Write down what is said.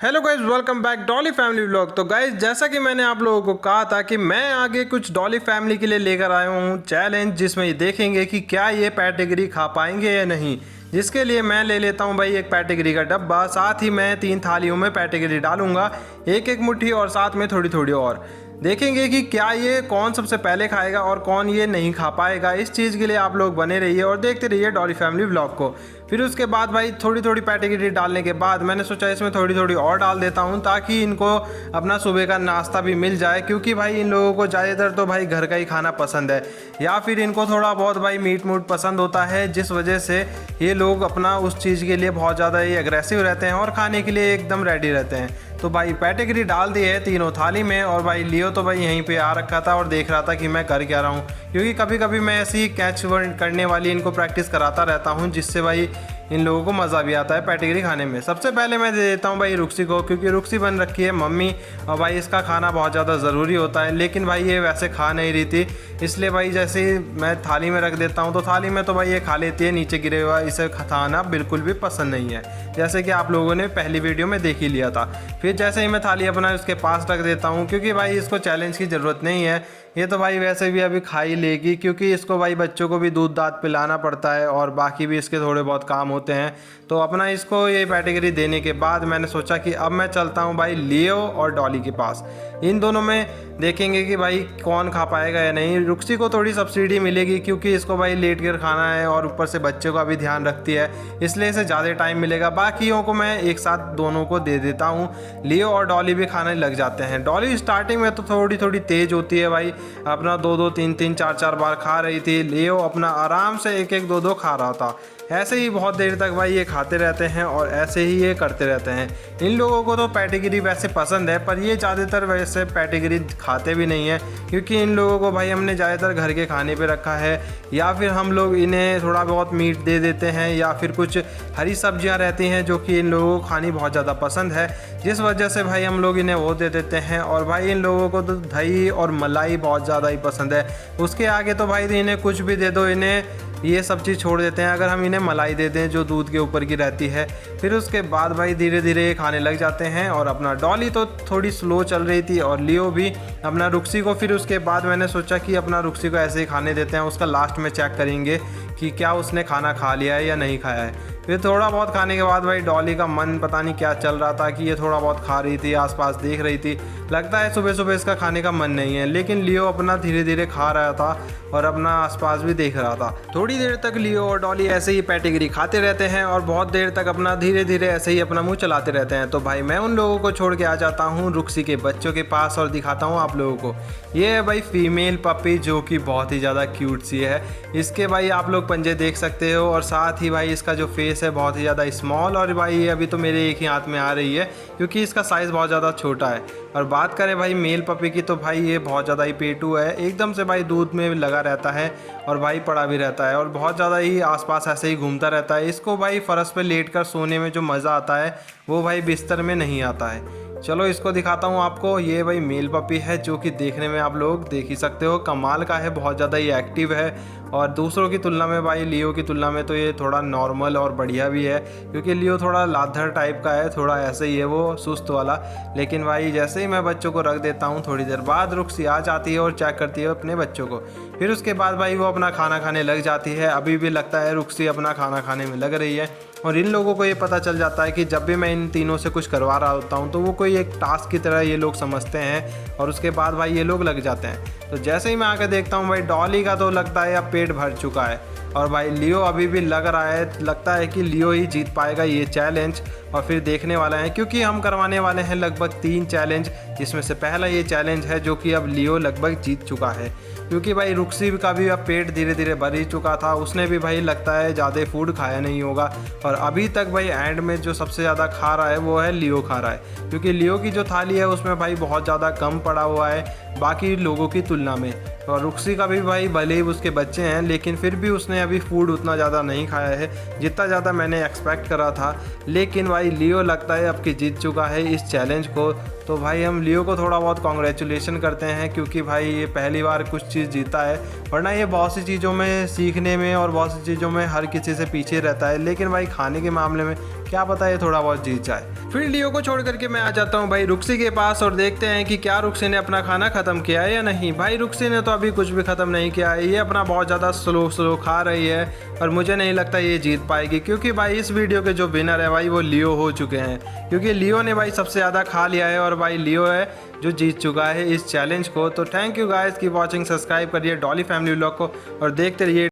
Hello guys, welcome back Dolly family vlog. तो guys, जैसा कि मैंने आप लोगों को कहा था कि मैं आगे कुछ डॉली फैमिली के लिए लेकर आया हूँ चैलेंज, जिसमें ये देखेंगे कि क्या ये पैटेगरी खा पाएंगे या नहीं। जिसके लिए मैं ले लेता हूँ भाई एक पैटेगरी का डब्बा, साथ ही मैं 3 थालियों में पैटेगरी डालूंगा, एक एक मुट्ठी और साथ में थोड़ी थोड़ी और। देखेंगे कि क्या ये कौन सबसे पहले खाएगा और कौन ये नहीं खा पाएगा। इस चीज़ के लिए आप लोग बने रहिए और देखते रहिए डॉली फैमिली व्लॉग को। फिर उसके बाद भाई थोड़ी थोड़ी पैटेगरी डालने के बाद मैंने सोचा इसमें थोड़ी थोड़ी और डाल देता हूँ, ताकि इनको अपना सुबह का नाश्ता भी मिल जाए। क्योंकि भाई इन लोगों को ज़्यादातर तो भाई घर का ही खाना पसंद है, या फिर इनको थोड़ा बहुत भाई मीट मूट पसंद होता है, जिस वजह से ये लोग अपना उस चीज़ के लिए बहुत ज़्यादा ही एग्रेसिव रहते हैं और खाने के लिए एकदम रेडी रहते हैं। तो भाई पैटेगरी डाल दी है तीनों थाली में। और भाई लियो तो भाई यहीं पे आ रखा था और देख रहा था कि मैं कर क्या रहा हूँ, क्योंकि कभी कभी मैं ऐसी कैच करने वाली इनको प्रैक्टिस कराता रहता हूँ, जिससे भाई इन लोगों को मज़ा भी आता है पैटेगरी खाने में। सबसे पहले मैं दे देता हूँ भाई रुक्सी को, क्योंकि रुक्सी बन रखी है मम्मी और भाई इसका खाना बहुत ज़्यादा ज़रूरी होता है। लेकिन भाई ये वैसे खा नहीं रही थी, इसलिए भाई जैसे ही मैं थाली में रख देता हूँ तो थाली में तो भाई ये खा लेती है, नीचे गिरे हुआ इसे खाना बिल्कुल भी पसंद नहीं है, जैसे कि आप लोगों ने पहली वीडियो में देख ही लिया था। फिर जैसे ही मैं थाली अपना उसके पास रख देता हूँ, क्योंकि भाई इसको चैलेंज की ज़रूरत नहीं है, ये तो भाई वैसे भी अभी खा ही लेगी, क्योंकि इसको भाई बच्चों को भी दूध दाद पिलाना पड़ता है और बाकी भी इसके थोड़े बहुत काम होते हैं। तो अपना इसको ये कैटेगरी देने के बाद मैंने सोचा कि अब मैं चलता हूँ भाई लियो और डॉली के पास। इन दोनों में देखेंगे कि भाई कौन खा पाएगा या नहीं। रुक्सी को थोड़ी सब्सिडी मिलेगी, क्योंकि इसको भाई लेट कर खाना है और ऊपर से बच्चों का भी ध्यान रखती है, इसलिए इसे ज़्यादा टाइम मिलेगा। बाकियों को मैं एक साथ दोनों को दे देता हूँ। लियो और डॉली भी खाने लग जाते हैं। डॉली स्टार्टिंग में तो थोड़ी थोड़ी तेज़ होती है भाई, अपना 2-2 3-3 4-4 बार खा रही थी। लियो अपना आराम से 1-1 2-2 खा रहा था। ऐसे ही बहुत देर तक भाई ये खाते रहते हैं और ऐसे ही ये करते रहते हैं। इन लोगों को तो पैटेगरी वैसे पसंद है, पर ये ज़्यादातर वैसे पैटेगरी खाते भी नहीं है, क्योंकि इन लोगों को भाई हमने ज़्यादातर घर के खाने पे रखा है, या फिर हम लोग इन्हें थोड़ा बहुत मीट दे देते हैं, या फिर कुछ हरी सब्जियां रहती हैं जो कि इन लोगों को खानी बहुत ज़्यादा पसंद है, जिस वजह से भाई हम लोग इन्हें वो दे देते हैं। और भाई इन लोगों को तो दही और मलाई बहुत ज़्यादा ही पसंद है, उसके आगे तो भाई इन्हें कुछ भी दे दो, इन्हें ये सब चीज़ छोड़ देते हैं अगर हम इन्हें मलाई दे दें जो दूध के ऊपर की रहती है। फिर उसके बाद भाई धीरे धीरे ये खाने लग जाते हैं। और अपना डॉली तो थोड़ी स्लो चल रही थी और लियो भी अपना रुक्सी को। फिर उसके बाद मैंने सोचा कि अपना रुक्सी को ऐसे ही खाने देते हैं, उसका लास्ट में चेक करेंगे कि क्या उसने खाना खा लिया है या नहीं खाया है। फिर थोड़ा बहुत खाने के बाद भाई डॉली का मन पता नहीं क्या चल रहा था कि ये थोड़ा बहुत खा रही थी, आसपास देख रही थी, लगता है सुबह सुबह इसका खाने का मन नहीं है। लेकिन लियो अपना धीरे धीरे खा रहा था और अपना आसपास भी देख रहा था। थोड़ी देर तक लियो और डॉली ऐसे ही पैटेगरी खाते रहते हैं और बहुत देर तक अपना धीरे धीरे ऐसे ही अपना मुंह चलाते रहते हैं। तो भाई मैं उन लोगों को छोड़ के आ जाता हूँ रुक्सी के बच्चों के पास और दिखाता हूँ आप लोगों को। ये है भाई फीमेल पपी, जो कि बहुत ही ज़्यादा क्यूट सी है। इसके भाई आप लोग पंजे देख सकते हो, और साथ ही भाई इसका जो फेस है बहुत ही ज़्यादा स्मॉल। और भाई ये अभी तो मेरे एक ही हाथ में आ रही है, क्योंकि इसका साइज़ बहुत ज़्यादा छोटा है। और बात करें भाई मेल पपी की, तो भाई ये बहुत ज़्यादा ही पेटू है, एकदम से भाई दूध में लगा रहता है और भाई पड़ा भी रहता है और बहुत ज़्यादा ही आसपास ऐसे ही घूमता रहता है। इसको भाई फर्श पे लेटकर सोने में जो मज़ा आता है वो भाई बिस्तर में नहीं आता है। चलो इसको दिखाता हूँ आपको। ये भाई मेल पपी है, जो कि देखने में आप लोग देख ही सकते हो कमाल का है, बहुत ज़्यादा ही एक्टिव है। और दूसरों की तुलना में भाई लियो की तुलना में तो ये थोड़ा नॉर्मल और बढ़िया भी है, क्योंकि लियो थोड़ा लाधर टाइप का है, थोड़ा ऐसे ही है वो सुस्त वाला। लेकिन भाई जैसे ही मैं बच्चों को रख देता हूँ, थोड़ी देर बाद रुक्सी आ जाती है और चेक करती है अपने बच्चों को। फिर उसके बाद भाई वो अपना खाना खाने लग जाती है। अभी भी लगता है रुक्सी अपना खाना खाने में लग रही है। और इन लोगों को ये पता चल जाता है कि जब भी मैं इन तीनों से कुछ करवा रहा होता हूँ तो वो कोई एक टास्क की तरह ये लोग समझते हैं, और उसके बाद भाई ये लोग लग जाते हैं। तो जैसे ही मैं आकर देखता हूँ भाई डॉली का तो लगता है अब पेट भर चुका है, और भाई लियो अभी भी लग रहा है, लगता है कि लियो ही जीत पाएगा ये चैलेंज। और फिर देखने वाला है, क्योंकि हम करवाने वाले हैं लगभग 3 चैलेंज, जिसमें से पहला ये चैलेंज है जो कि अब लियो लगभग जीत चुका है, क्योंकि भाई रुक्सी का भी अब पेट धीरे धीरे भर ही चुका था। उसने भी भाई लगता है ज़्यादा फूड खाया नहीं होगा, और अभी तक भाई एंड में जो सबसे ज़्यादा खा रहा है वो है लियो खा रहा है, क्योंकि लियो की जो थाली है उसमें भाई बहुत ज़्यादा कम पड़ा हुआ है बाकी लोगों की तुलना में। और रुक्सी का भी भाई भले ही उसके बच्चे हैं, लेकिन फिर भी उसने अभी फूड उतना ज़्यादा नहीं खाया है जितना ज़्यादा मैंने एक्सपेक्ट करा था। लेकिन भाई लियो लगता है अब की जीत चुका है इस चैलेंज को। तो भाई हम लियो को थोड़ा बहुत कॉन्ग्रेचुलेशन करते हैं, क्योंकि भाई ये पहली बार कुछ चीज़ जीता है, वरना ये बहुत सी चीज़ों में सीखने में और बहुत सी चीज़ों में हर किसी से पीछे रहता है। लेकिन भाई खाने के मामले में क्या पता ये थोड़ा बहुत जीत जाए। फिर लियो को छोड़ करके मैं आ जाता हूँ भाई रुक्सी के पास और देखते हैं कि क्या रुक्सी ने अपना खाना खत्म किया है या नहीं। भाई रुक्सी ने तो अभी कुछ भी खत्म नहीं किया है, ये अपना बहुत ज़्यादा स्लो खा रही है और मुझे नहीं लगता ये जीत पाएगी, क्योंकि भाई इस वीडियो के जो विनर है भाई वो लियो हो चुके हैं, क्योंकि लियो ने भाई सबसे ज़्यादा खा लिया है और भाई लियो है जो जीत चुका है इस चैलेंज को। तो थैंक यू गाइस की वॉचिंग, सब्सक्राइब करिए डॉली फैमिली व्लॉग को और देखते रहिए